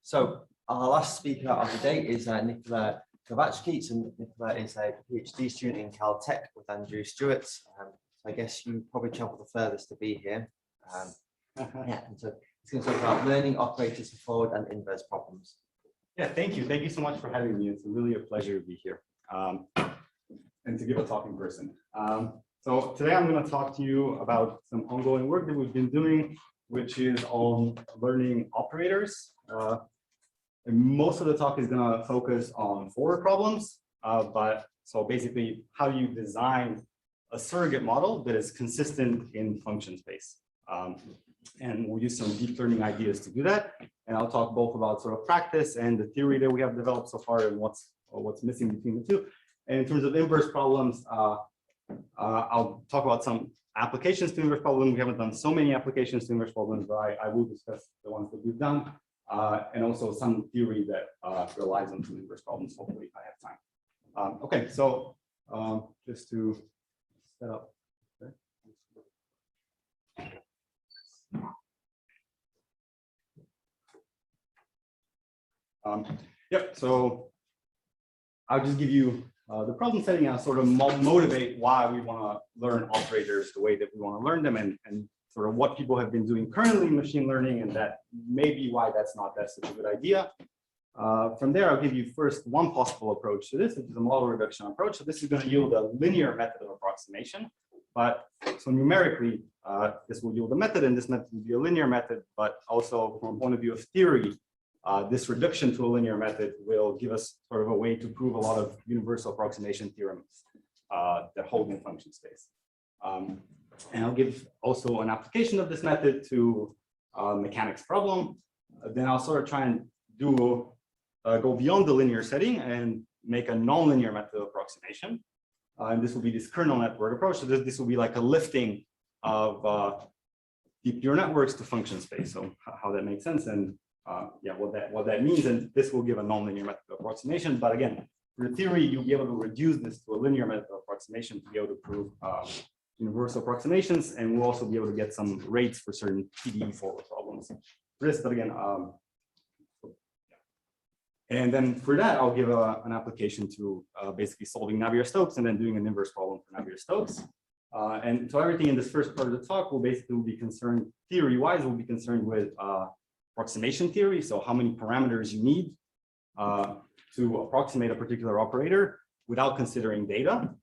So our last speaker of the day is Nikola Kovachki. So Nikola is a PhD student in CALTECH with Andrew Stewart. I guess you probably traveled the furthest to be here. Yeah, and so it's going to talk about learning operators for forward and inverse problems. Yeah, thank you. Thank you so much for having me. It's really a pleasure to be here and to give a talk in person. So today I'm going to talk to you about some ongoing work that we've been doing, which is on learning operators. And most of the talk is going to focus on forward problems, so basically how you design a surrogate model that is consistent in function space. And we'll use some deep learning ideas to do that. And I'll talk both about sort of practice and the theory that we have developed so far and what's missing between the two. And in terms of inverse problems, I'll talk about some applications to inverse problems. We haven't done so many applications to inverse problems, but I will discuss the ones that we've done, and also some theory that relies on some inverse problems, hopefully if I have time. Okay, so just to set up. Yep, so I'll just give you the problem setting and I'll sort of motivate why we want to learn operators the way that we want to learn them, and sort of what people have been doing currently in machine learning, and that may be why that's such a good idea. From there, I'll give you first one possible approach to this, which is a model reduction approach. So this is going to yield a linear method of approximation. But so numerically, this will yield a method, and this method will be a linear method. But also from a point of view of theory, this reduction to a linear method will give us sort of a way to prove a lot of universal approximation theorems that hold in function space. And I'll give also an application of this method to a mechanics problem. Then I'll sort of try and go beyond the linear setting and make a nonlinear method of approximation. And this will be this kernel network approach. So this will be like a lifting of deep neural networks to function space. So how that makes sense, and yeah, what that means. And this will give a nonlinear method of approximation. But again, for the theory, you'll be able to reduce this to a linear method of approximation to be able to prove universal approximations, and we'll also be able to get some rates for certain PDE forward problems for this. But again, and then for that, I'll give an application to basically solving Navier-Stokes and then doing an inverse problem for Navier-Stokes. And so everything in this first part of the talk will basically be concerned, theory-wise, will be concerned with approximation theory. So how many parameters you need to approximate a particular operator without considering data.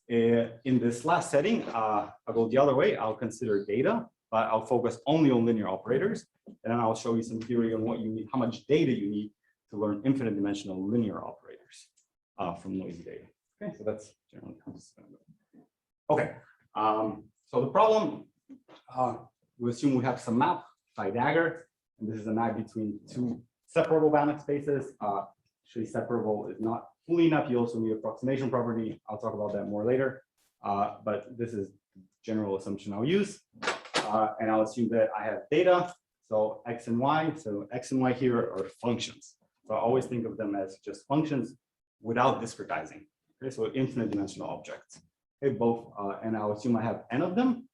In this last setting, I'll go the other way. I'll consider data, but I'll focus only on linear operators. And then I'll show you some theory on what you need, how much data you need to learn infinite dimensional linear operators from noisy data. Okay, so that's generally how this is going to go. Okay, so the problem, we assume we have some map, phi dagger, and this is a map between two separable Banach spaces. Actually, separable is not fully enough. You also need approximation property. I'll talk about that more later. But this is the general assumption I'll use. And I'll assume that I have data, so x and y. So x and y here are functions. So I always think of them as just functions without discretizing. Okay, so infinite dimensional objects. Okay, both, and I'll assume I have n of them.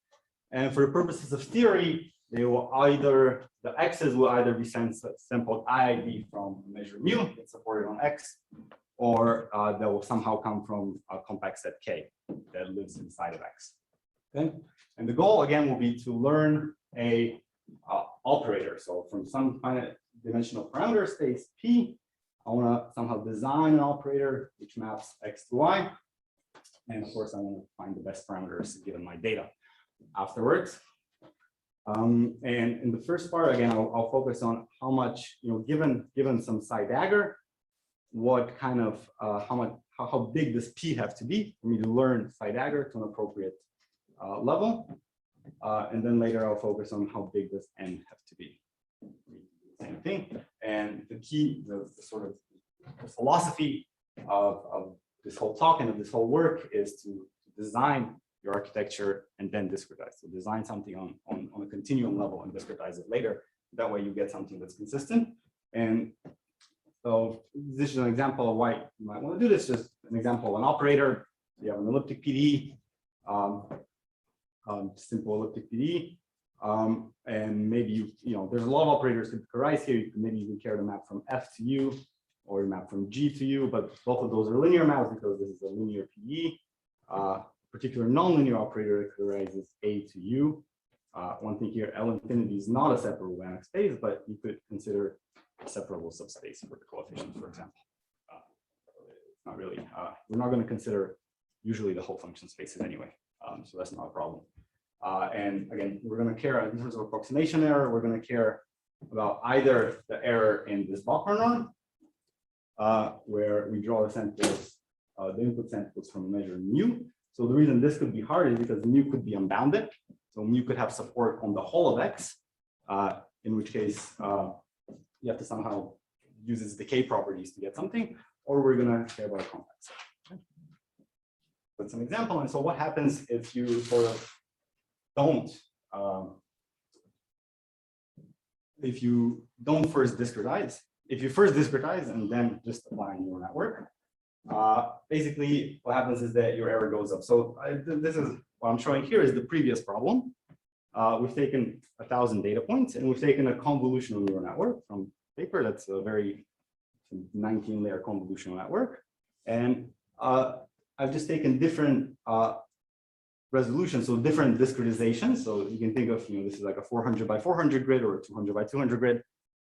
And for the purposes of theory, they will either, the x's will either be sampled IID from measure mu that's supported on x, or that will somehow come from a compact set K that lives inside of X. Okay, and the goal again will be to learn a operator. So from some finite dimensional parameter space P, I want to somehow design an operator which maps X to Y, and of course I want to find the best parameters given my data afterwards. And in the first part, again, I'll focus on how much, given some psi dagger, what kind of how big does P have to be for me to learn psi dagger to an appropriate level, and then later I'll focus on how big does N have to be. Same thing. And the key, the sort of the philosophy of this whole talk and of this whole work is to design your architecture and then discretize. So design something on a continuum level and discretize it later. That way you get something that's consistent. And so this is an example of why you might want to do this. Just an example of an operator. You have an elliptic PDE, simple elliptic PDE. And maybe there's a lot of operators to categorize here. You can maybe even care to map from F to U or map from G to U, but both of those are linear maps because this is a linear PE. Particular nonlinear operator that categorizes A to U. One thing here, L infinity is not a separable Banach space, but you could consider a separable subspace for the coefficients, for example. It's not really, we're not going to consider usually the whole function spaces anyway, so that's not a problem. And again, we're going to care in terms of approximation error, we're going to care about either the error in this buffer norm, where we draw the samples, the input samples from a measure mu. So the reason this could be hard is because mu could be unbounded. So mu could have support on the whole of X, in which case you have to somehow use its decay properties to get something, or we're going to care about a compact set. With some example, and so what happens if you sort of don't, if you don't first discretize? If you first discretize and then just apply a neural network, basically what happens is that your error goes up. So this is what I'm showing here is the previous problem. We've taken 1,000 data points and we've taken a convolutional neural network from paper. That's a very 19-layer convolutional network. And I've just taken different resolutions, so different discretizations. So you can think of, this is like a 400 by 400 grid or a 200 by 200 grid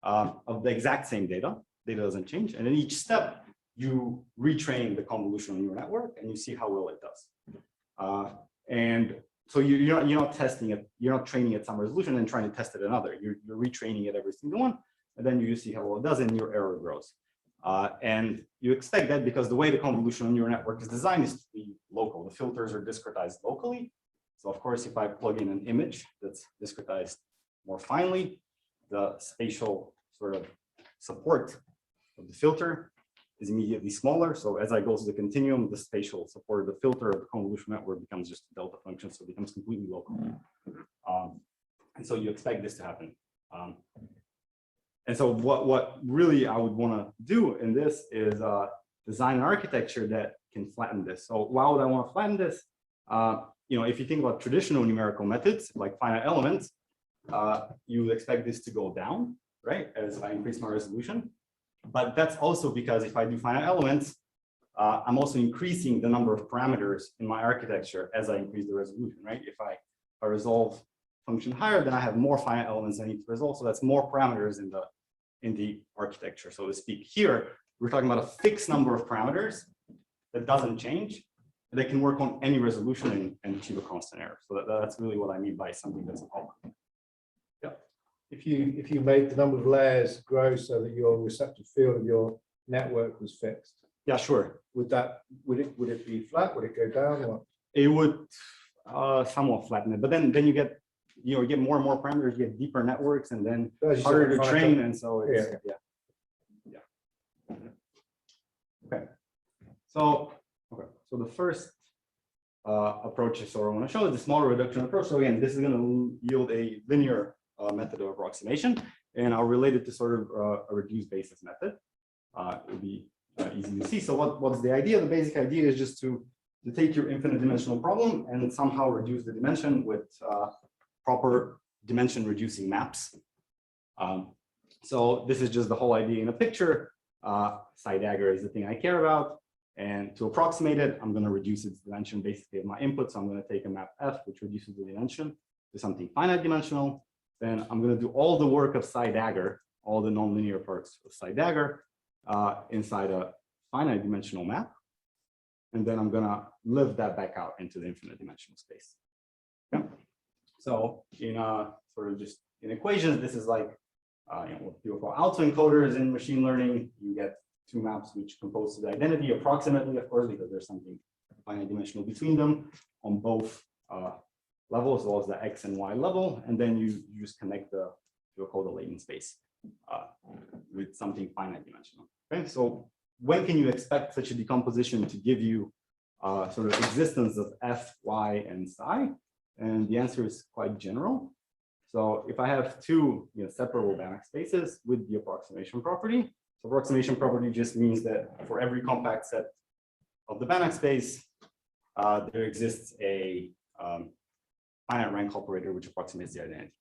of the exact same data. Data doesn't change. And in each step, you retrain the convolutional neural network and you see how well it does. And so you're not testing it, you're not training at some resolution and trying to test it another. You're retraining it every single one, and then you see how well it does and your error grows. And you expect that because the way the convolutional neural network is designed is to be local. The filters are discretized locally. So of course, if I plug in an image that's discretized more finely, the spatial sort of support of the filter is immediately smaller. So as I go to the continuum, the spatial support of the filter of the convolutional network becomes just a delta function, so it becomes completely local. And so you expect this to happen. And so what really I would want to do in this is design an architecture that can flatten this. So why would I want to flatten this? If you think about traditional numerical methods like finite elements, you would expect this to go down, right, as I increase my resolution. But that's also because if I do finite elements, I'm also increasing the number of parameters in my architecture as I increase the resolution, right? If I resolve function higher, then I have more finite elements I need to resolve. So that's more parameters in the architecture, so to speak. Here, we're talking about a fixed number of parameters that doesn't change. They can work on any resolution and achieve a constant error. So that's really what I mean by something that's a problem. Yeah. If you made the number of layers grow so that your receptive field of your network was fixed. Yeah, sure. Would it be flat? Would it go down? Or? It would somewhat flatten it, but then you get more and more parameters, you get deeper networks, and then harder to train, and so it's, yeah. Okay. So the first approach I sort of want to show is the smaller reduction approach. So again, this is going to yield a linear method of approximation, and I'll relate it to sort of a reduced basis method. It will be easy to see. So what's the idea? The basic idea is just to take your infinite dimensional problem and somehow reduce the dimension with proper dimension reducing maps. So this is just the whole idea in a picture. Psi dagger is the thing I care about. And to approximate it, I'm going to reduce its dimension basically of my input. So I'm going to take a map F, which reduces the dimension to something finite dimensional. Then I'm going to do all the work of psi dagger, all the nonlinear parts of psi dagger inside a finite dimensional map. And then I'm going to live that back out into the infinite dimensional space. Yeah. So in sort of just in equations, this is like what people call autoencoders in machine learning. You get two maps which compose the identity approximately, of course, because there's something finite dimensional between them on both levels, as well as the X and Y level. And then you just connect the latent space with something finite dimensional. Okay, so when can you expect such a decomposition to give you sort of existence of F, Y, and psi? And the answer is quite general. So if I have two separable Banach spaces with the approximation property, so approximation property just means that for every compact set of the Banach space, there exists a finite rank operator which approximates the identity.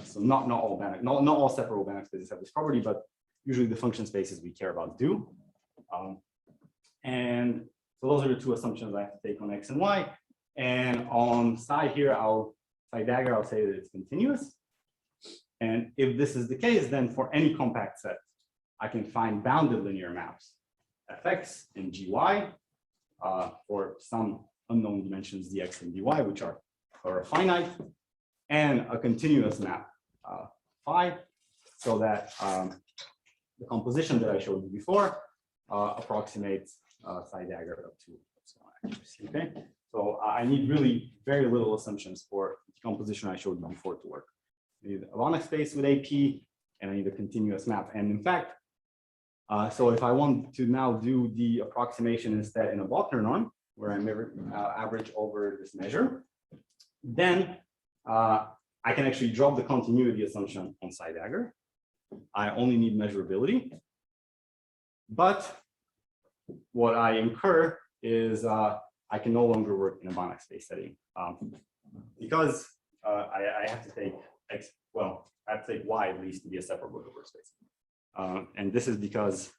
So not all separable Banach spaces have this property, but usually the function spaces we care about do. And so those are the two assumptions I have to take on X and Y. And on psi here, psi dagger, I'll say that it's continuous. And if this is the case, then for any compact set, I can find bounded linear maps, fx and gy, for some unknown dimensions dx and dy, which are finite, and a continuous map phi, so that the composition that I showed you before approximates psi dagger up to accuracy. Okay, so I need really very little assumptions for the composition I showed you before to work. I need a Banach space with AP, and I need a continuous map. And in fact, so if I want to now do the approximation instead in a Blochner norm, where I average over this measure, then I can actually drop the continuity assumption on psi dagger. I only need measurability. But what I incur is I can no longer work in a Banach space setting because I have to take X, well, I have to take Y at least to be a separable over space. And this is because,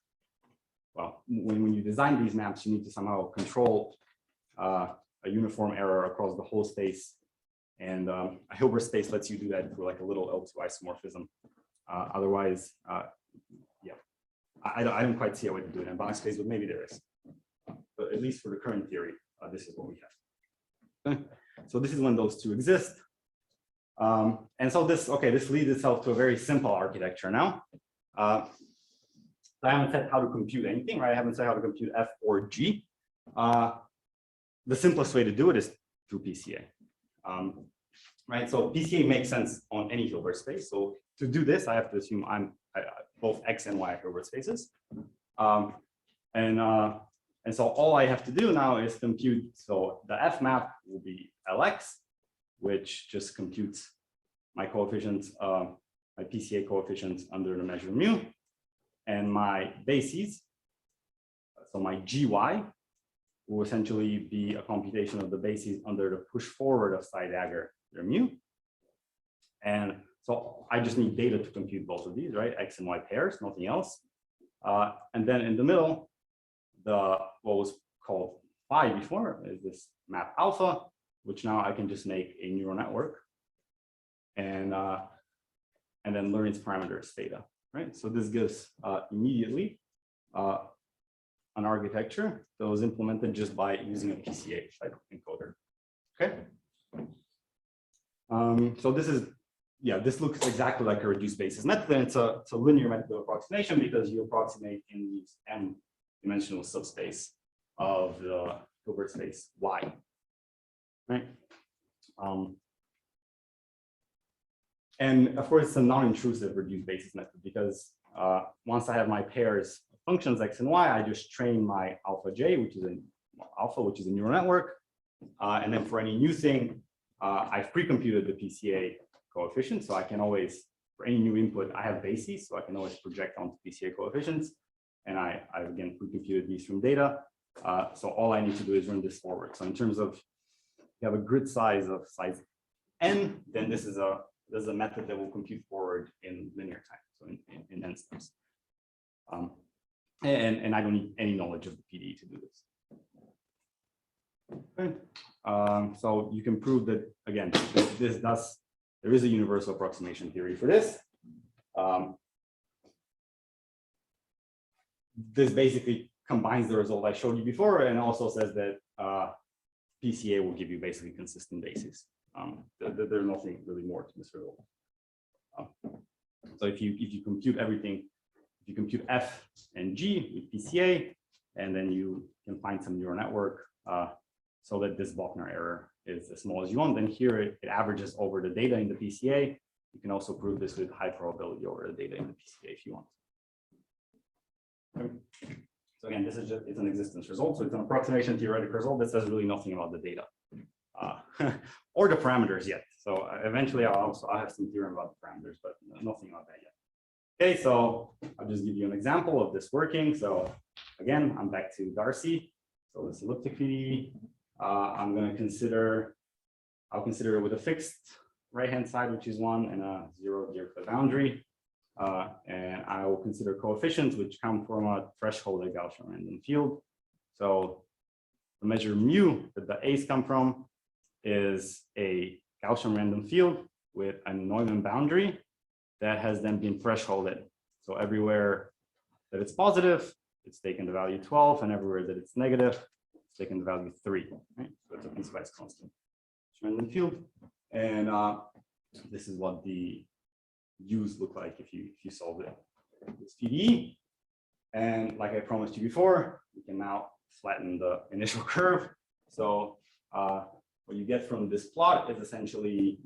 well, when you design these maps, you need to somehow control a uniform error across the whole space. And a Hilbert space lets you do that through like a little L2 isomorphism. Otherwise, yeah, I don't quite see a way to do it in a Banach space, but maybe there is. But at least for the current theory, this is what we have. Okay. So this is when those two exist. And so this leads itself to a very simple architecture now. I haven't said how to compute anything, right? I haven't said how to compute F or G. The simplest way to do it is through PCA. Right, so PCA makes sense on any Hilbert space. So to do this, I have to assume I'm both X and Y Hilbert spaces. And so all I have to do now is compute. So the F map will be Lx, which just computes my coefficients, my PCA coefficients under the measure mu, and my bases. So my GY will essentially be a computation of the bases under the push forward of psi dagger their mu. And so I just need data to compute both of these, right? X and Y pairs, nothing else. And then in the middle, what was called phi before is this map alpha, which now I can just make a neural network and then learn its parameters theta, right? So this gives immediately an architecture that was implemented just by using a PCA type encoder. Okay. So this is, yeah, this looks exactly like a reduced basis method. And it's a linear method of approximation because you approximate in these m-dimensional subspace of the Hilbert space Y, right? And of course, it's a non-intrusive reduced basis method because once I have my pairs of functions X and Y, I just train my alpha J, which is a neural network. And then for any new thing, I've pre-computed the PCA coefficient. So I can always, for any new input, I have bases, so I can always project onto PCA coefficients. And I've again pre-computed these from data. So all I need to do is run this forward. So in terms of, you have a grid size of size n, then this is a method that will compute forward in linear time, so in n steps. And I don't need any knowledge of the PDE to do this. Okay. So you can prove that, again, there is a universal approximation theory for this. This basically combines the result I showed you before and also says that PCA will give you basically consistent bases. There's nothing really more to this result. So if you compute everything, if you compute F and G with PCA, and then you can find some neural network so that this Blochner error is as small as you want, then here it averages over the data in the PCA. You can also prove this with high probability over the data in the PCA if you want. Okay. So again, this is just, it's an existence result. So it's an approximation theoretical result that says really nothing about the data or the parameters yet. So eventually I'll have some theorem about the parameters, but nothing about that yet. Okay, so I'll just give you an example of this working. So again, I'm back to Darcy. So this elliptic PDE. I'm going to consider I'll consider it with a fixed right-hand side, which is 1, and a 0 near the boundary. And I will consider coefficients, which come from a threshold at Gaussian random field. So the measure mu that the A's come from is a Gaussian random field with a Neumann boundary that has then been thresholded. So everywhere that it's positive, it's taken the value 12, and everywhere that it's negative, it's taken the value 3. Right? So it's a piecewise constant random field. And this is what the U's look like if you solve it. This PDE. And like I promised you before, we can now flatten the initial curve. So what you get from this plot is essentially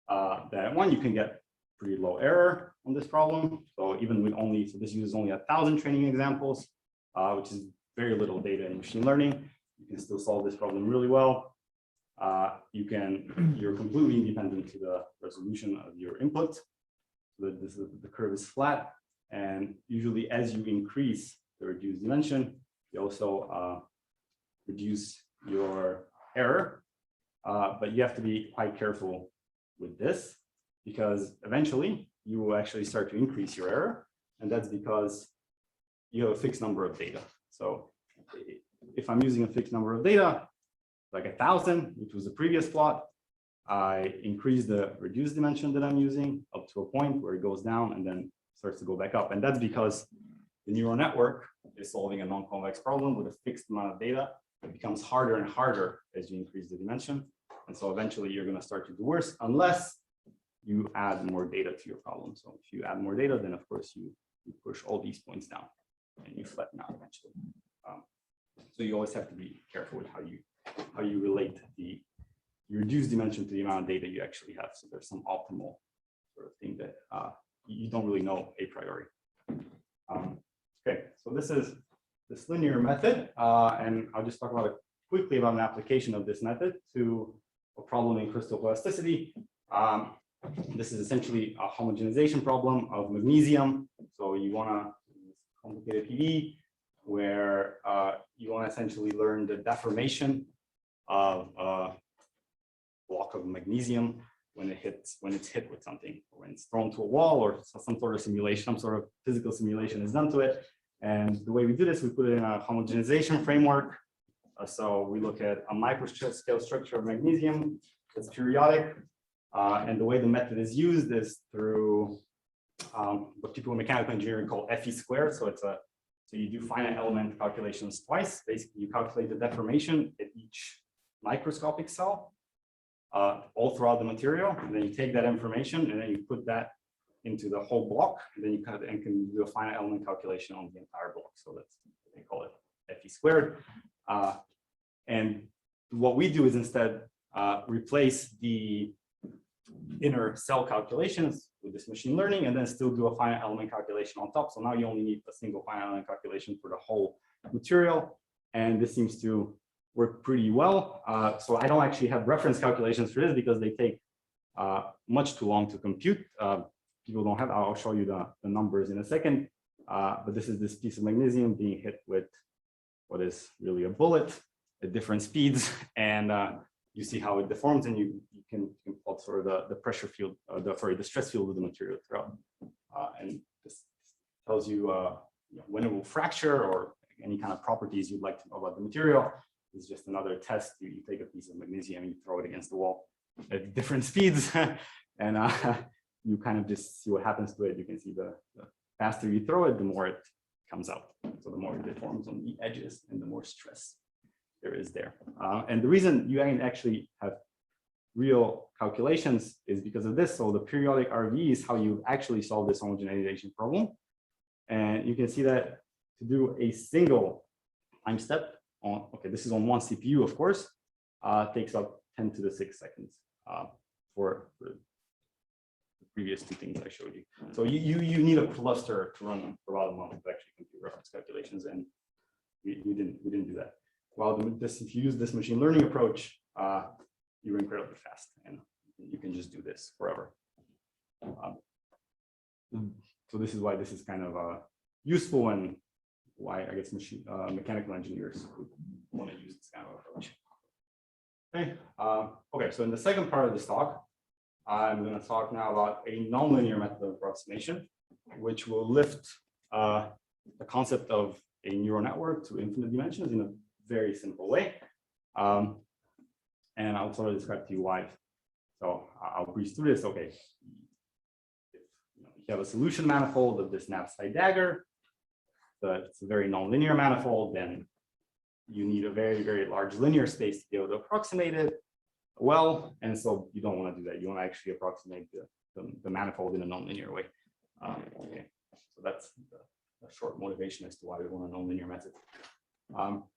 that one, you can get pretty low error on this problem. So even with only, so this uses only 1,000 training examples, which is very little data in machine learning. You can still solve this problem really well. You're completely independent to the resolution of your input. So that the curve is flat. And usually as you increase the reduced dimension, you also reduce your error. But you have to be quite careful with this, because eventually you will actually start to increase your error. And that's because you have a fixed number of data. So if I'm using a fixed number of data, like 1,000, which was the previous plot, I increase the reduced dimension that I'm using up to a point where it goes down and then starts to go back up. And that's because the neural network is solving a non-convex problem with a fixed amount of data. It becomes harder and harder as you increase the dimension. And so eventually you're going to start to do worse unless you add more data to your problem. So if you add more data, then of course you push all these points down and you flatten out eventually. So you always have to be careful with how you relate the reduced dimension to the amount of data you actually have. So there's some optimal sort of thing that you don't really know a priori. Okay, so this is this linear method, and I'll just talk about it quickly about an application of this method to a problem in crystal plasticity. This is essentially a homogenization problem of magnesium. So you want to complicated PD where you want to essentially learn the deformation of a block of magnesium when it's hit with something, or when it's thrown to a wall, or some sort of simulation, some sort of physical simulation is done to it. And the way we do this, we put it in a homogenization framework. So we look at a microscale structure of magnesium that's periodic. And the way the method is used is through what people in mechanical engineering call FE squared. So you do finite element calculations twice. Basically, you calculate the deformation at each microscopic cell all throughout the material. And then you take that information and then you put that into the whole block. And then you can do a finite element calculation on the entire block. So that's what they call it FE squared. And what we do is instead replace the inner cell calculations with this machine learning, and then still do a finite element calculation on top. So now you only need a single finite element calculation for the whole material. And this seems to work pretty well. So I don't actually have reference calculations for this because they take much too long to compute. People don't have, I'll show you the numbers in a second. But this is this piece of magnesium being hit with what is really a bullet at different speeds. And you see how it deforms, and you can plot sort of the pressure field, the stress field of the material throughout. And this tells you when it will fracture or any kind of properties you'd like to know about the material. This is just another test. You take a piece of magnesium and you throw it against the wall at different speeds, and you kind of just see what happens to it. You can see the faster you throw it, the more it comes out. So the more it deforms on the edges and the more stress there is there. And the reason you actually have real calculations is because of this. So the periodic RV is how you actually solve this homogenization problem. And you can see that to do a single time step on, okay, this is on one CPU, of course, takes up 10 to the 6 seconds for the previous two things I showed you. So you need a cluster to run for about a month to actually compute reference calculations, and we didn't do that. Well, if you use this machine learning approach, you're incredibly fast, and you can just do this forever. So this is why this is kind of useful, and why I guess mechanical engineers would want to use this kind of approach. Okay. Okay. So in the second part of this talk, I'm going to talk now about a nonlinear method of approximation, which will lift the concept of a neural network to infinite dimensions in a very simple way. And I'll sort of describe to you why. So I'll breeze through this. Okay. If you have a solution manifold of this knapsack dagger, but it's a very nonlinear manifold, then you need a very, very large linear space to be able to approximate it well. And so you don't want to do that. You want to actually approximate the manifold in a nonlinear way. Okay. So that's a short motivation as to why we want a nonlinear method.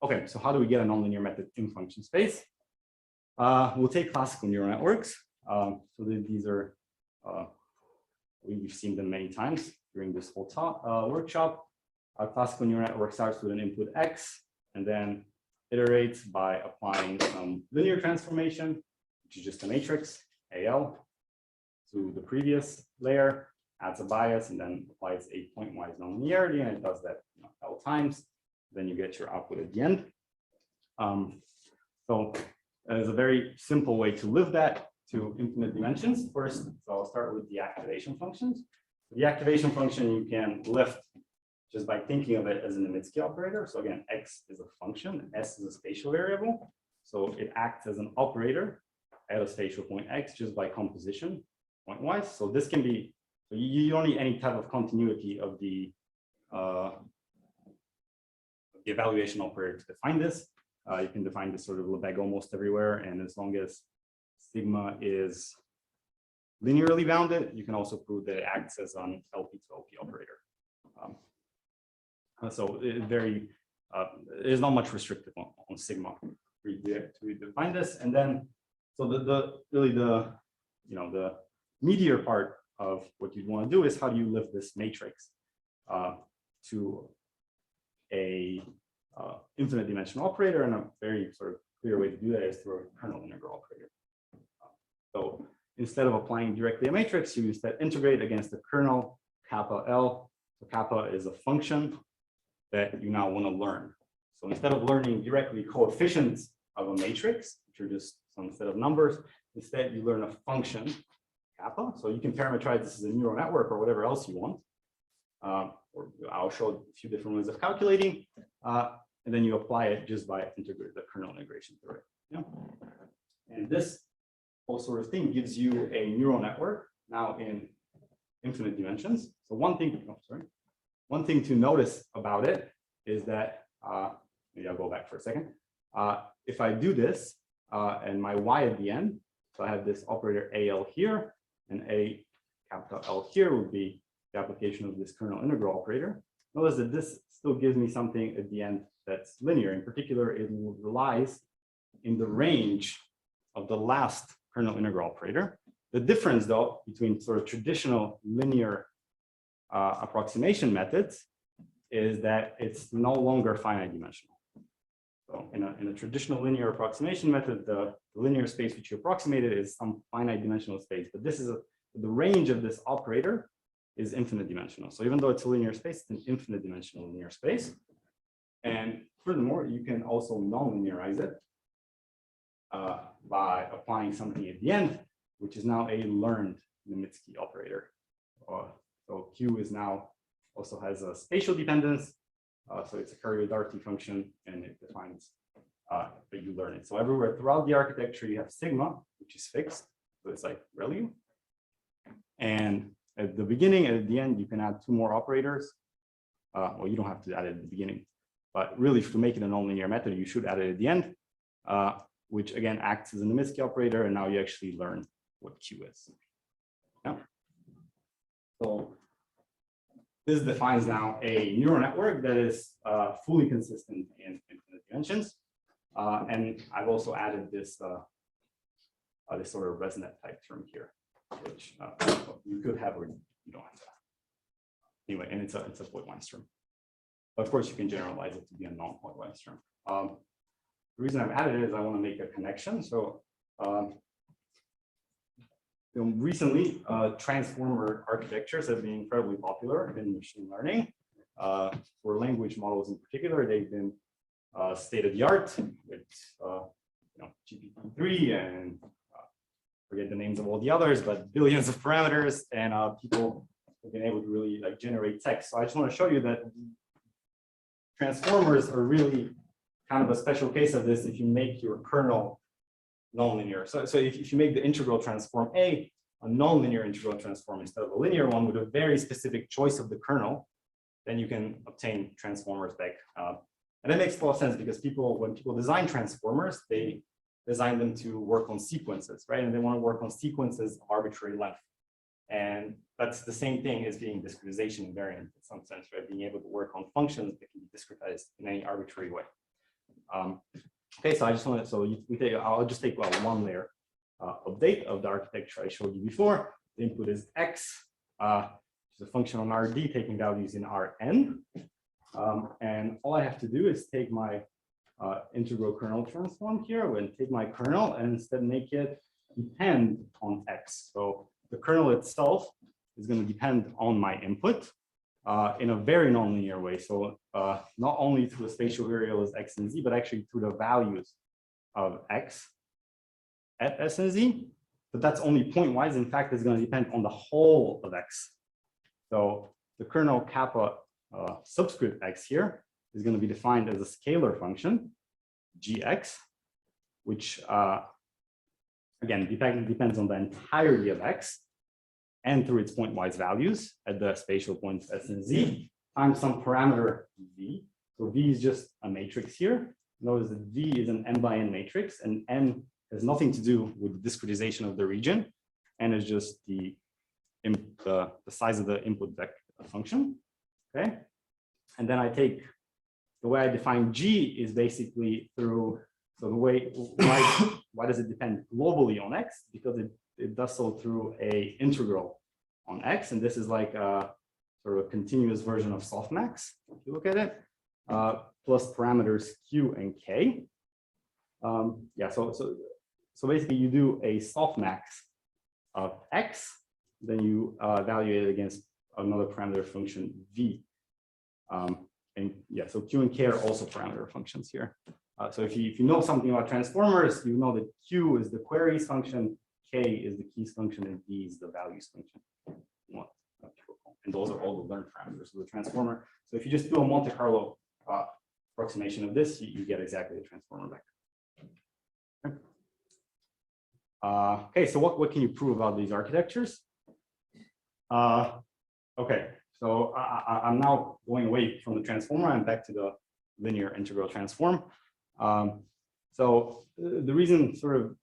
Okay, so how do we get a nonlinear method in function space? We'll take classical neural networks. So these are, we've seen them many times during this whole talk, workshop. Our classical neural network starts with an input X and then iterates by applying some linear transformation, which is just a matrix, AL, to the previous layer, adds a bias, and then applies a point-wise nonlinearity, and it does that L times. Then you get your output at the end. So there's a very simple way to live that to infinite dimensions. First, so I'll start with the activation functions. The activation function you can lift just by thinking of it as an Numerically operator. So again, X is a function, S is a spatial variable. So it acts as an operator at a spatial point X just by composition point-wise. So this can be, so you don't need any type of continuity of the evaluation operator to define this. You can define this sort of Lebesgue almost everywhere. And as long as sigma is linearly bounded, you can also prove that it acts as an LP to LP operator. So there's not much restrictive on sigma to define this. And then, so the meatier part of what you'd want to do is how do you lift this matrix to a infinite dimensional operator, and a very sort of clear way to do that is through a kernel integral operator. So instead of applying directly a matrix, you instead integrate against the kernel kappa L. So kappa is a function that you now want to learn. So instead of learning directly coefficients of a matrix, which are just some set of numbers, instead you learn a function kappa. So you can parameterize this as a neural network or whatever else you want. Or I'll show a few different ways of calculating, and then you apply it just by the kernel integration through it. Yeah. And this whole sort of thing gives you a neural network now in infinite dimensions. So one thing to notice about it is that, maybe I'll go back for a second. If I do this and my y at the end, so I have this operator AL here and a capital L here would be the application of this kernel integral operator. Notice that this still gives me something at the end that's linear. In particular, it relies in the range of the last kernel integral operator. The difference, though, between sort of traditional linear approximation methods is that it's no longer finite dimensional. So in a traditional linear approximation method, the linear space which you approximated is some finite dimensional space, but this is the range of this operator is infinite dimensional. So even though it's a linear space, it's an infinite dimensional linear space. And furthermore, you can also non-linearize it by applying something at the end, which is now a learned Numerically operator. So Q is now also has a spatial dependence. So it's a Cario-Darty function, and it defines that you learn it. So everywhere throughout the architecture, you have sigma, which is fixed. So it's like ReLU. And at the beginning and at the end, you can add two more operators. Well, you don't have to add it at the beginning, but really to make it a nonlinear method, you should add it at the end, which again acts as a Numerically operator. And now you actually learn what Q is. Yeah. So this defines now a neural network that is fully consistent in infinite dimensions. And I've also added this, this sort of ResNet type term here, which you could have or you don't have to. Anyway, and it's a pointwise term. But of course, you can generalize it to be a non-pointwise term. The reason I've added it is I want to make a connection. So recently, transformer architectures have been incredibly popular in machine learning. For language models in particular, they've been state of the art with GPT-3 and forget the names of all the others, but billions of parameters, and people have been able to really like generate text. So I just want to show you that transformers are really kind of a special case of this if you make your kernel nonlinear. So if you make the integral transform a nonlinear integral transform instead of a linear one with a very specific choice of the kernel, then you can obtain transformers back. And that makes a lot of sense because when people design transformers, they design them to work on sequences, right? And they want to work on sequences of arbitrary length. And that's the same thing as being discretization invariant in some sense, right? Being able to work on functions that can be discretized in any arbitrary way. Okay, so I just want to, I'll just take one layer update of the architecture I showed you before. The input is x, which is a function on Rd taking values in Rn. And all I have to do is take my integral kernel transform here and take my kernel and instead make it depend on x. So the kernel itself is going to depend on my input in a very nonlinear way. So not only through the spatial variables x and z, but actually through the values of x at s and z. But that's only pointwise. In fact, it's going to depend on the whole of x. So the kernel kappa subscript x here is going to be defined as a scalar function, gx, which again depends on the entirety of x and through its pointwise values at the spatial points s and z times some parameter v. So v is just a matrix here. Notice that v is an n by n matrix, and n has nothing to do with the discretization of the region. N is just the size of the input vector function. Okay, and then I take the way I define G is basically through, so the way, why does it depend globally on X? Because it does so through a integral on X. And this is like a sort of a continuous version of softmax, if you look at it, plus parameters Q and K. Yeah, so basically you do a softmax of X, then you evaluate it against another parameter function V. And yeah, so Q and K are also parameter functions here. So if you know something about transformers, you know that Q is the queries function, K is the keys function, and V is the values function. And those are all the learned parameters of the transformer. So if you just do a Monte Carlo approximation of this, you get exactly the transformer vector. Okay, so what can you prove about these architectures? Okay, so I'm now going away from the transformer and back to the linear integral transform. So the reason sort of,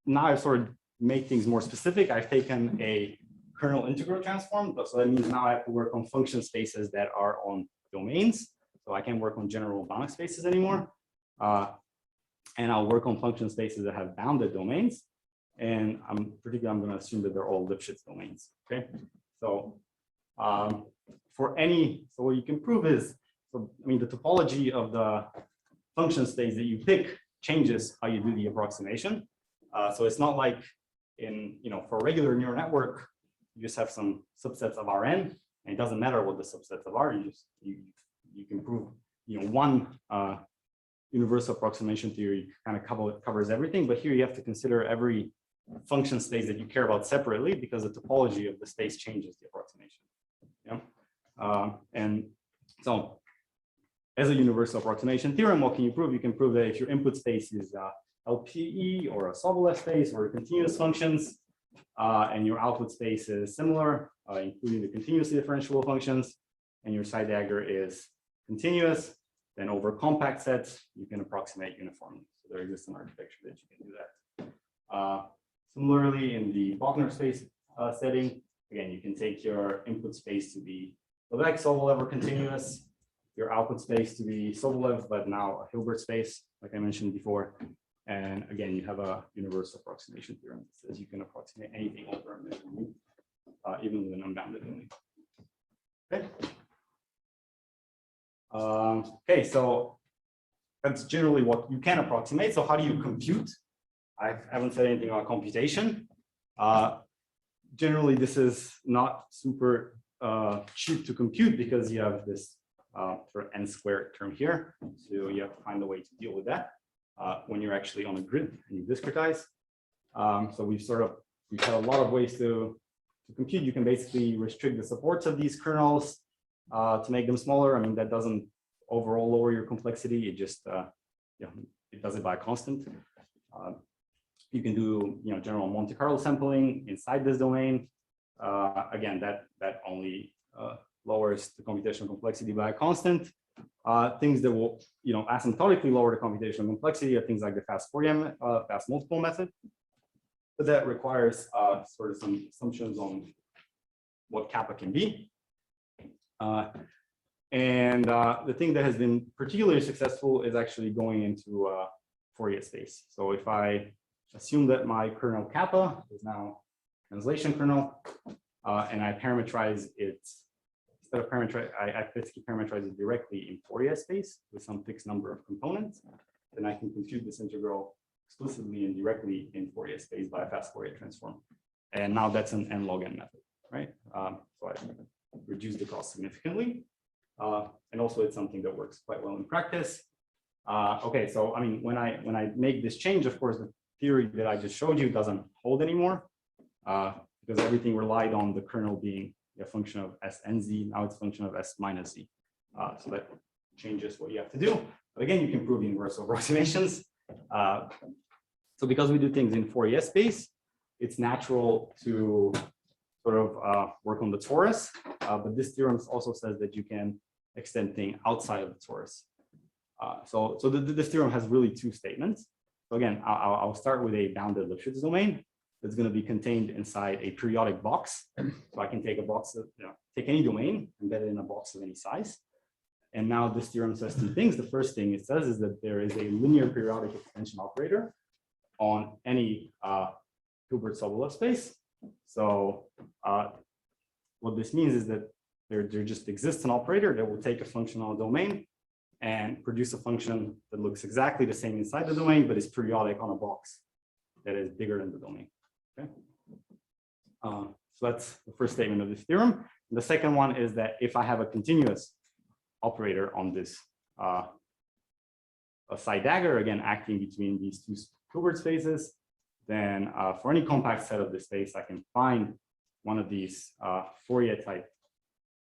now I've sort of made things more specific. I've taken a kernel integral transform. So that means now I have to work on function spaces that are on domains. So I can't work on general bounded spaces anymore. And I'll work on function spaces that have bounded domains. And I'm going to assume that they're all Lipschitz domains. Okay. So so what you can prove is, the topology of the function space that you pick changes how you do the approximation. So it's not like for a regular neural network, you just have some subsets of Rn, and it doesn't matter what the subsets of R. You can prove one universal approximation theory kind of covers everything, but here you have to consider every function space that you care about separately because the topology of the space changes the approximation. Yeah, and so as a universal approximation theorem, what can you prove? You can prove that if your input space is LPE or a Sobolev space or continuous functions, and your output space is similar, including the continuously differentiable functions, and your side dagger is continuous, then over compact sets, you can approximate uniformly. So there exists an architecture that you can do that. Similarly, in the Bogner space setting, again, you can take your input space to be Lebesgue, Sobolev, or continuous, your output space to be Sobolev, but now a Hilbert space, like I mentioned before. And again, you have a universal approximation theorem that says you can approximate anything over a measure, even with an unbounded domain. Okay. Okay, so that's generally what you can approximate. So how do you compute? I haven't said anything about computation. Generally, this is not super cheap to compute because you have this sort of n squared term here. So you have to find a way to deal with that. when you're actually on a grid and you discretize. So we've had a lot of ways to compute. You can basically restrict the supports of these kernels to make them smaller. I mean, that doesn't overall lower your complexity. It just it does it by a constant. You can do general Monte Carlo sampling inside this domain. Again, that only lowers the computational complexity by a constant. Things that will asymptotically lower the computational complexity are things like the fast Fourier fast multiple method. But that requires sort of some assumptions on what kappa can be. The thing that has been particularly successful is actually going into Fourier space. So if I assume that my kernel kappa is now translation kernel, and I parametrize it, instead of I physically parametrize it directly in Fourier space with some fixed number of components, then I can compute this integral explicitly and directly in Fourier space by a fast Fourier transform. And now that's an n log n method, right? So I reduce the cost significantly. And also it's something that works quite well in practice. Okay, so I mean, when I make this change, of course, the theory that I just showed you doesn't hold anymore, because everything relied on the kernel being a function of s n z. Now it's a function of s minus z. So that changes what you have to do. But again, you can prove universal approximations. So because we do things in Fourier space, it's natural to sort of work on the torus. But this theorem also says that you can extend things outside of the torus. So this theorem has really two statements. So again, I'll start with a bounded Lipschitz domain that's going to be contained inside a periodic box. So I can take a box, take any domain, embed it in a box of any size. And now this theorem says two things. The first thing it says is that there is a linear periodic extension operator on any Hilbert-Sobolev space. So what this means is that there just exists an operator that will take a function on a domain and produce a function that looks exactly the same inside the domain, but is periodic on a box that is bigger than the domain. Okay. So that's the first statement of this theorem. And the second one is that if I have a continuous operator on this a side dagger, again, acting between these two Hilbert spaces, then for any compact set of this space, I can find one of these Fourier type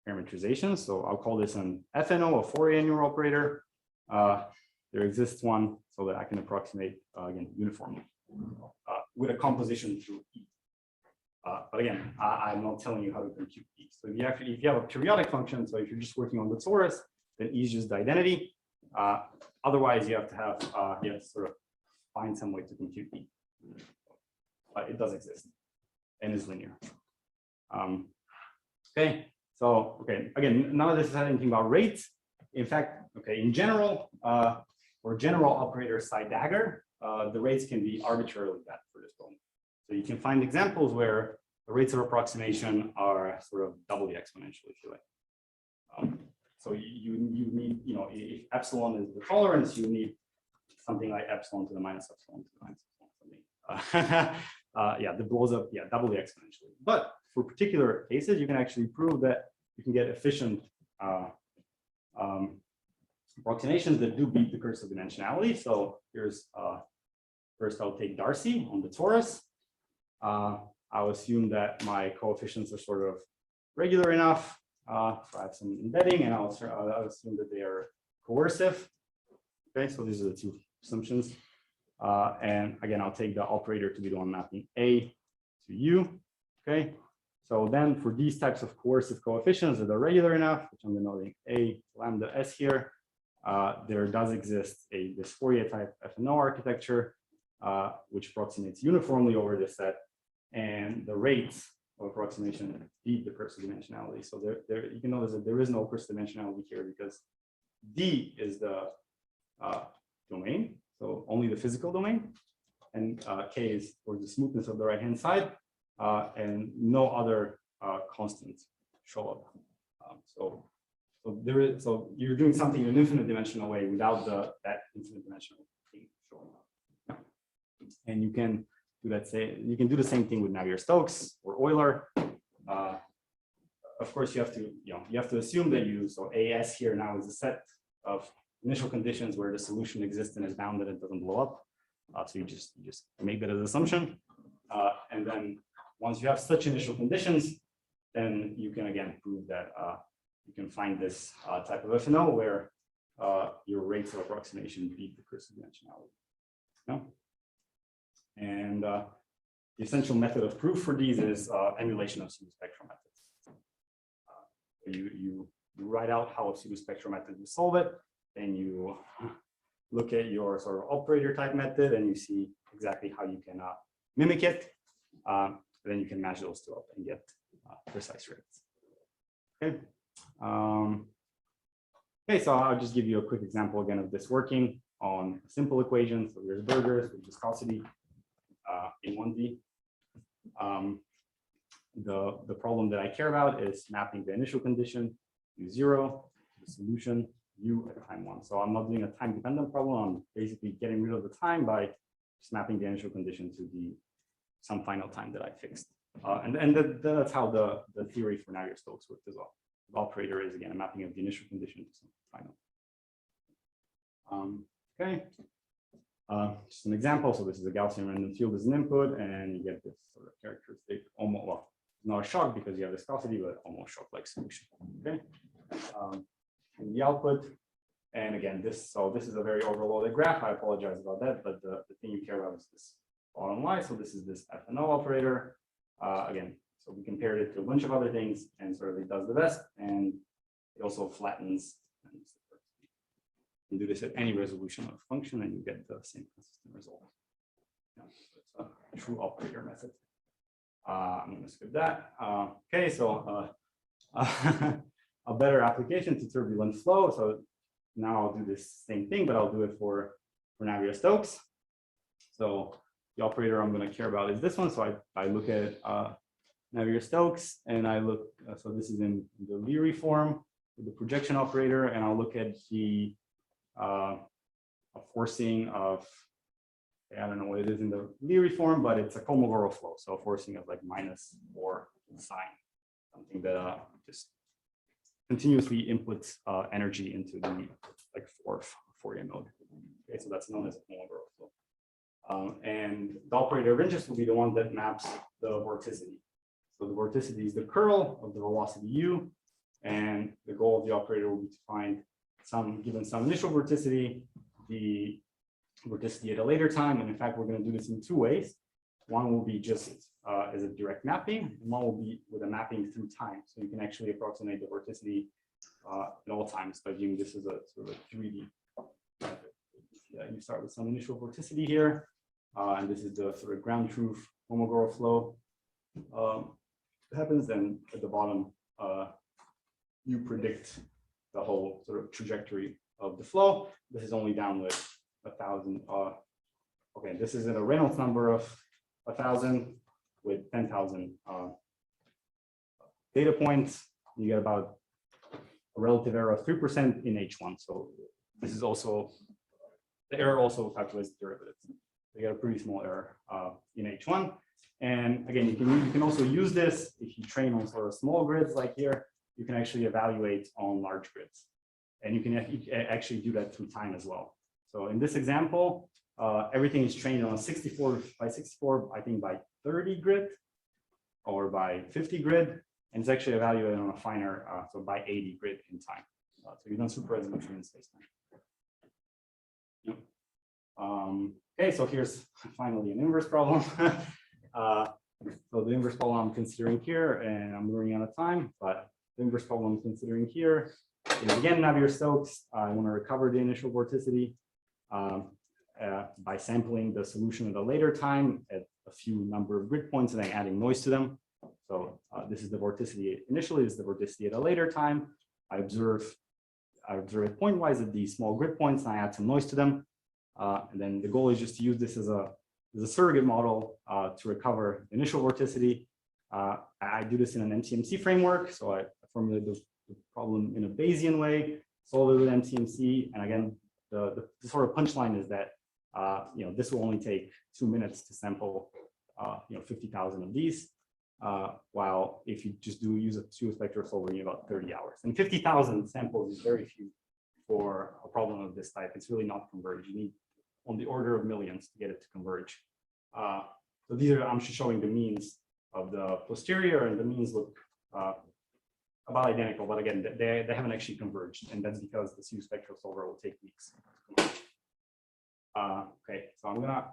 parametrizations. So I'll call this an FNO, a Fourier neural operator. There exists one so that I can approximate, again, uniformly with a composition through E. But again, I'm not telling you how to compute E. So if you have a periodic function, so if you're just working on the torus, then E is just the identity. Otherwise, you have to have sort of find some way to compute E. But it does exist and is linear. Okay, so again, none of this has anything about rates. In fact, in general, for general operator side dagger, the rates can be arbitrarily bad for this problem. So you can find examples where the rates of approximation are sort of doubly exponential, if you like. So you need, if epsilon is the tolerance, you need something like epsilon to the minus epsilon to the minus epsilon something. That blows up, doubly exponentially. But for particular cases, you can actually prove that you can get efficient approximations that do beat the curse of dimensionality. So here's first I'll take Darcy on the torus. I'll assume that my coefficients are sort of regular enough. So I have some embedding, and I'll assume that they are coercive. Okay, so these are the two assumptions. And again, I'll take the operator to be the one mapping A to U. Okay, so then for these types of coercive coefficients that are regular enough, which I'm denoting A lambda S here, there does exist this Fourier type FNO architecture, which approximates uniformly over the set, and the rates of approximation beat the curse of dimensionality. So you can notice that there is no curse of dimensionality here because D is the domain, so only the physical domain, and K is for the smoothness of the right-hand side, and no other constants show up. So you're doing something in an infinite dimensional way without that infinite dimensional thing showing up. And you can do that. You can do the same thing with Navier-Stokes or Euler. Of course, you have to assume that so AS here now is a set of initial conditions where the solution exists and is bounded and doesn't blow up. So you just make that as an assumption. And then once you have such initial conditions, then you can again prove that you can find this type of FNO where your rates of approximation beat the curse of dimensionality. No? And the essential method of proof for these is emulation of pseudospectral methods. You write out how a pseudospectral method will solve it, and you look at your sort of operator type method, and you see exactly how you can mimic it. Then you can match those two up and get precise rates. Okay. Okay, so I'll just give you a quick example again of this working on a simple equation. So there's burgers with viscosity in 1D. The problem that I care about is mapping the initial condition u0, the solution u at time 1. So I'm not doing a time dependent problem. I'm basically getting rid of the time by just mapping the initial condition to some final time that I fixed. And that's how the theory for Navier-Stokes worked as well. The operator is again a mapping of the initial condition to some final. Okay. Just an example. So this is a Gaussian random field as an input, and you get this sort of characteristic, almost, well, not a shock because you have viscosity, but almost shock-like solution. Okay. And the output, and again, this is a very overloaded graph. I apologize about that, but the thing you care about is this bottom line. So this is this FNO operator. Again, so we compared it to a bunch of other things, and sort of it does the best, and it also flattens. You do this at any resolution of a function, and you get the same consistent result. Yeah, so it's a true operator method. I'm going to skip that. Okay, so a better application to turbulent flow. So now I'll do this same thing, but I'll do it for Navier-Stokes. So the operator I'm going to care about is this one. So I look at Navier-Stokes, and I look. So this is in the Leary form with the projection operator, and I'll look at the a forcing of, I don't know what it is in the Leary form, but it's a Kolmogorov flow. So a forcing of like -4 sine, something that just continuously inputs energy into the like Fourier mode. Okay, so that's known as a Kolmogorov flow. And the operator of interest will be the one that maps the vorticity. So the vorticity is the curl of the velocity u, and the goal of the operator will be to find given some initial vorticity, the vorticity at a later time. And in fact, we're going to do this in two ways. One will be just as a direct mapping, and one will be with a mapping through time. So you can actually approximate the vorticity at all times by viewing this as a sort of a 3D method. You start with some initial vorticity here, and this is the sort of ground truth Kolmogorov flow. Happens then at the bottom, you predict the whole sort of trajectory of the flow. This is only down with 1,000. Okay, this is in a Reynolds number of 1,000 with 10,000 data points. You get about a relative error of 3% in H1. So this is also, the error also calculates the derivatives. You get a pretty small error in H1. And again, you can also use this if you train on sort of small grids like here. You can actually evaluate on large grids, and you can actually do that through time as well. So in this example, everything is trained on a 64 by 64, I think by 30 grid or by 50 grid, and it's actually evaluated on a finer, so by 80 grid in time. So you've done super resolution in space-time. Yep. Okay, so here's finally an inverse problem. So the inverse problem I'm considering here, and I'm running out of time, but the inverse problem I'm considering here is again Navier-Stokes. I want to recover the initial vorticity by sampling the solution at a later time at a few number of grid points and then adding noise to them. So this is the vorticity initially, this is the vorticity at a later time. I observe it point-wise at these small grid points, and I add some noise to them. And then the goal is just to use this as a surrogate model to recover initial vorticity. I do this in an MTMC framework. So I formulate the problem in a Bayesian way, solve it with MTMC. And again, the sort of punchline is that this will only take 2 minutes to sample 50,000 of these, while if you just use a pseudospectral solver, you need about 30 hours. And 50,000 samples is very few for a problem of this type. It's really not converged. You need on the order of millions to get it to converge. So these are, I'm just showing the means of the posterior, and the means look about identical, but again, they haven't actually converged, and that's because the SU spectral solver will take weeks. Okay, so I'm gonna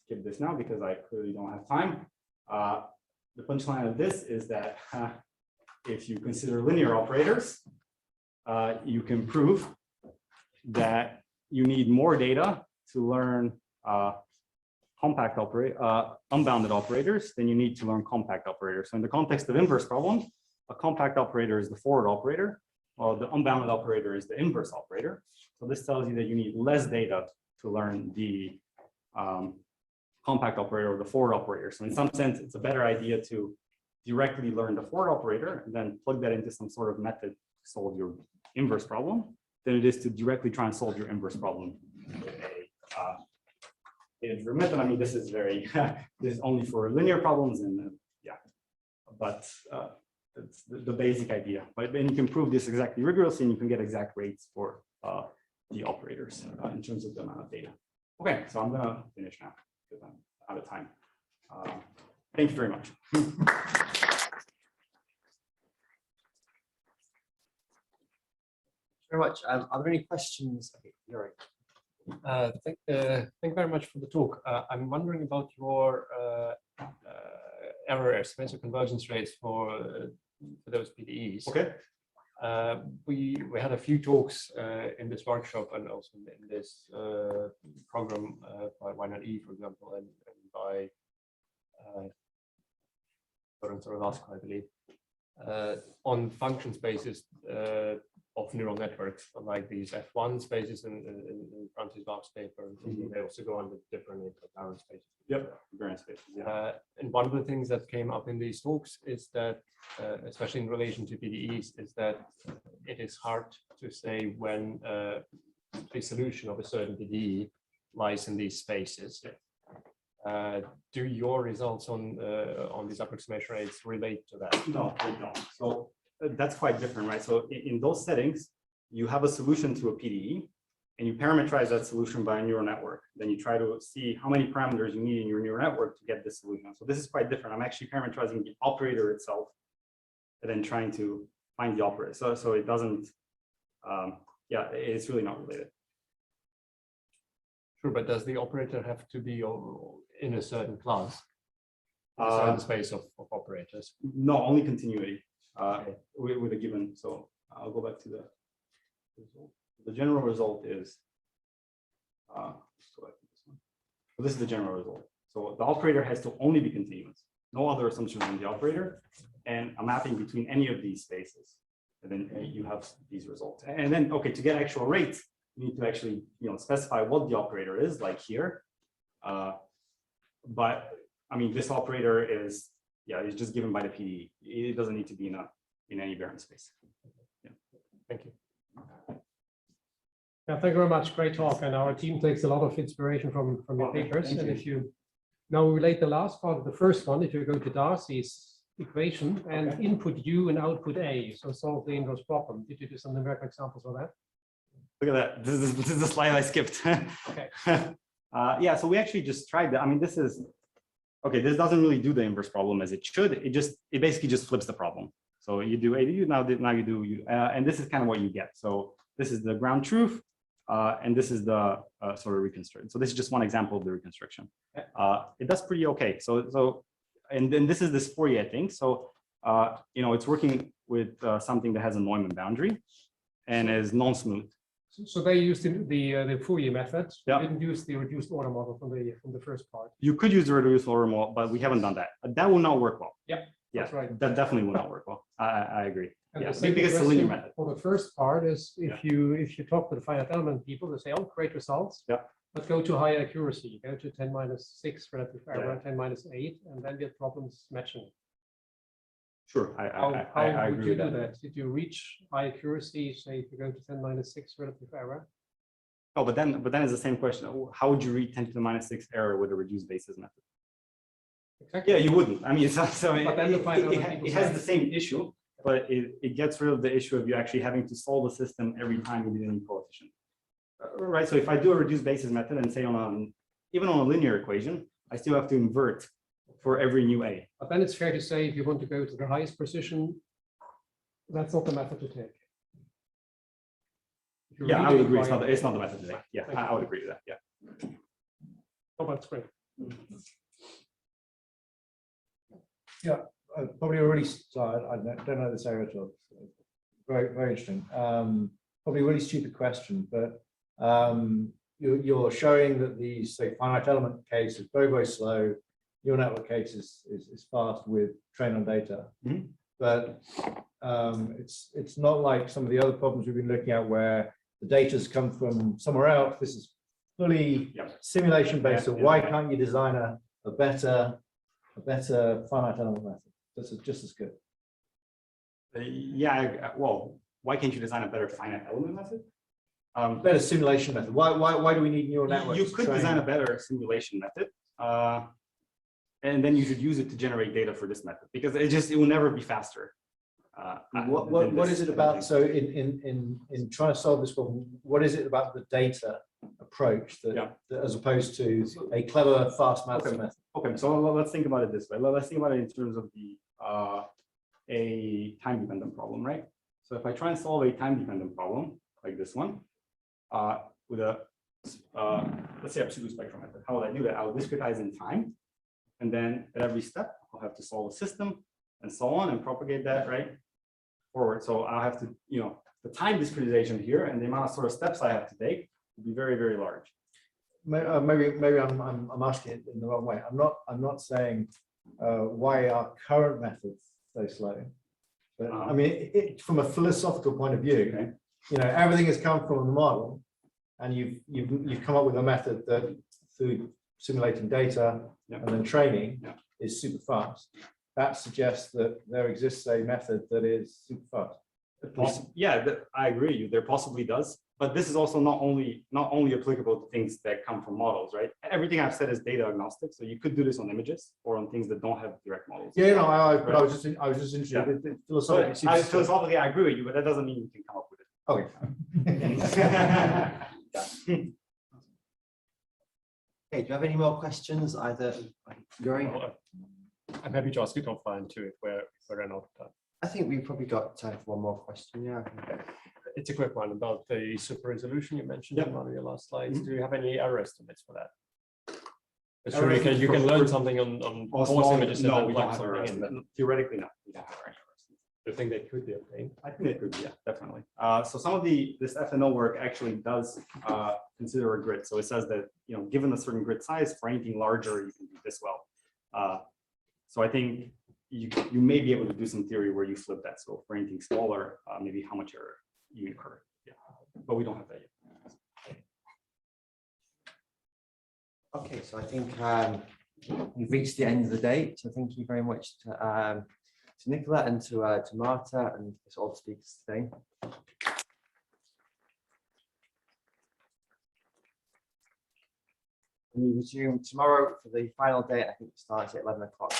skip this now because I clearly don't have time. The punchline of this is that if you consider linear operators, you can prove that you need more data to learn unbounded operators than you need to learn compact operators. So in the context of inverse problem, a compact operator is the forward operator, while the unbounded operator is the inverse operator. So this tells you that you need less data to learn the compact operator or the forward operator. So in some sense, it's a better idea to directly learn the forward operator and then plug that into some sort of method to solve your inverse problem than it is to directly try and solve your inverse problem with a method. I mean, this is very, this is only for linear problems, and yeah, but it's the basic idea. But then you can prove this exactly rigorously, and you can get exact rates for the operators in terms of the amount of data. Okay, so I'm gonna finish now because I'm out of time. Thank you very much. Very much. Are there any questions? Okay, Yuri. Thank you very much for the talk. I'm wondering about your error estimates or convergence rates for those PDEs. Okay. We had a few talks in this workshop and also in this program by Y0E, for example, and by Vasco, I believe, on function spaces of neural networks, like these F1 spaces in Francis Bach's paper. They also go under different covariance spaces. Yep, covariance spaces. Yeah. And one of the things that came up in these talks is that, especially in relation to PDEs, is that it is hard to say when a solution of a certain PDE lies in these spaces. Do your results on these approximation rates relate to that? No, they don't. So that's quite different, right? So in those settings, you have a solution to a PDE, and you parameterize that solution by a neural network. Then you try to see how many parameters you need in your neural network to get this solution. So this is quite different. I'm actually parameterizing the operator itself, and then trying to find the operator. So it doesn't, yeah, it's really not related. Sure, but does the operator have to be in a certain class, in a certain space of operators? No, only continuity with a given. So I'll go back to the result. The general result is, so this is the general result. So the operator has to only be continuous, no other assumptions on the operator, and a mapping between any of these spaces. And then you have these results. And then, okay, to get actual rates, you need to actually, specify what the operator is, like here. But I mean, this operator is, it's just given by the PDE. It doesn't need to be in any variant space. Yeah. Thank you. Yeah, thank you very much. Great talk. And our team takes a lot of inspiration from your papers. And if you now relate the last part of the first one, if you go to Darcy's equation and input U and output A, so solve the inverse problem. Did you do some numerical examples of that? Look at that. This is the slide I skipped. Okay. Yeah, so we actually just tried that. I mean, this is, okay, this doesn't really do the inverse problem as it should. It basically just flips the problem. So you do ADU, now you do U, and this is kind of what you get. So this is the ground truth, and this is the sort of reconstruction. So this is just one example of the reconstruction. It does pretty okay. And then this is this Fourier thing. So it's working with something that has a Neumann boundary and is non-smooth. So they used the Fourier method. Yeah. Didn't use the reduced order model from the first part. You could use the reduced order model, but we haven't done that. That will not work well. Yeah, that's right. That definitely will not work well. I agree. And Yeah, the second because it's a linear question method. for the first part is if you talk to the finite element people, they say, oh, great results. Yeah. But go to higher accuracy, go to 10⁻⁶ relative error, Yeah. 10⁻⁸, and then get problems matching. Sure, How I would agree you with do that. that? Did you reach high accuracy, say if you go to 10⁻⁶ relative error? Oh, but then it's the same question. How would you read 10⁻⁶ error with a reduced basis method? Exactly. Yeah, you wouldn't. I mean, But then the finite element people it has say- the same issue, but it gets rid of the issue of you actually having to solve the system every time you need a new coefficient. Right, so if I do a reduced basis method and say even on a linear equation, I still have to invert for every new A. But then it's fair to say if you want to go to the highest precision, that's not the method to take. If you Yeah, I really would agree. require- It's not the method today. Yeah, I would agree with that. Yeah. Oh, that's great. Probably a really, sorry, I don't know this area at all. Very, very interesting. Probably a really stupid question, but you're showing that the, say, finite element case is very, very slow. Neural network case is fast with train on data. Mhm. But it's not like some of the other problems we've been looking at where the data's come from somewhere else. This is fully simulation based. So why can't you design a better finite element method that's just as good? Well, why can't you design a better finite element method? Better simulation method. Why do we need neural networks? You to could train? design a better simulation method, and then you should use it to generate data for this method because it will never be faster. What is it about? So in trying to solve this problem, what is it about the data approach that as opposed to a clever fast maths method? Okay, so let's think about it this way. Let's think about it in terms of a time-dependent problem, right? So if I try and solve a time-dependent problem like this one, with a let's say a pseudo spectrum method, how would I do that? I would discretize in time, and then at every step I'll have to solve a system and so on and propagate that right forward. So I'll have to, the time discretization here and the amount of sort of steps I have to take will be very, very large. Maybe I'm asking it in the wrong way. I'm not saying why are current methods so slow, but I mean from a philosophical point of view, everything has come from the model, and you've come up with a method that through simulating data and then training is super fast. That suggests that there exists a method that is super fast. I agree with you. There possibly does, but this is also not only applicable to things that come from models, right? Everything I've said is data agnostic, so you could do this on images or on things that don't have direct models. Yeah, no, I was just interested. Philosophically, I agree with you, but that doesn't mean you can come up with it. Okay. Okay, do you have any more questions? Either Yuri? I'm happy to ask it offline too if we're running out of time. I think we've probably got time for one more question. Yeah. It's a quick one about the super resolution you mentioned in one of your last slides. Do you have any error estimates for that? Sure, you can learn something on coarse images. No, we don't have error estimates. Theoretically, no. We don't have error estimates. Do you think they could be obtained? I think it could be, yeah, definitely. So some of this FNO work actually does consider a grid. So it says that, given a certain grid size, for anything larger, you can do this well. So I think you may be able to do some theory where you flip that. So for anything smaller, maybe how much error you incur. Yeah, but we don't have that yet. Okay, so I think we've reached the end of the day. So thank you very much to Nikola and to Marta and to all the speakers today. We resume tomorrow for the final day. I think it starts at 11 o'clock.